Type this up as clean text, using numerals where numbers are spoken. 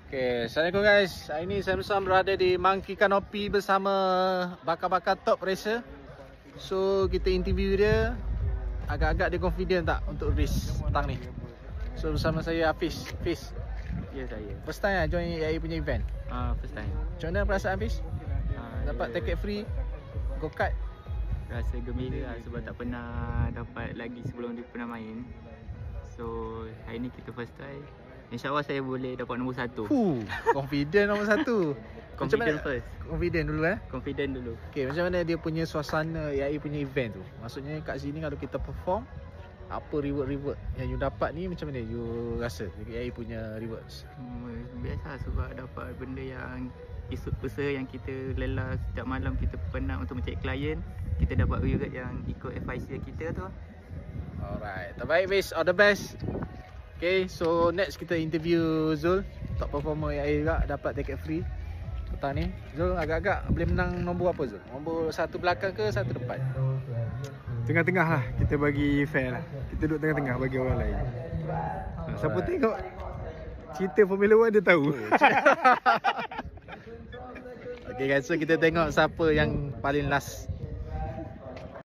Okay, Assalamualaikum guys. Hari ni saya bersama berada di Monkey Canopy bersama bakal-bakal top racer. So kita interview dia. Agak-agak dia confident tak untuk race petang ni. So bersama saya Hafiz. Hafiz, Ya, saya. first time lah join AI punya event. First time. Macam mana perasaan Hafiz? Dapat tiket free, go kart. Rasa gembira lah sebab tak pernah dapat lagi sebelum dia pernah main. So hari ni kita first try. InsyaAllah saya boleh dapat nombor 1. Confident nombor 1. Confident first. Confident dulu Confident dulu. Okay, macam mana dia punya suasana AI punya event tu? Maksudnya kat sini kalau kita perform, apa reward yang you dapat ni, macam mana you rasa AI punya rewards? Biasa sebab dapat benda yang usaha yang kita lelah setiap malam kita penat untuk mencari klien, kita dapat reward yang ikut FIC kita tu. Alright, terbaik Fiz, all the best. Okay, so next kita interview Zul, top performer AI juga, dapat tiket free petang ni. Zul, agak-agak boleh menang nombor apa Zul? Nombor 1 belakang ke 1 depan? Tengah-tengah lah, kita bagi fair lah. Kita duduk tengah-tengah bagi orang lain. Siapa tengok cerita Formula 1 dia tahu. Okay guys, so kita tengok siapa yang paling last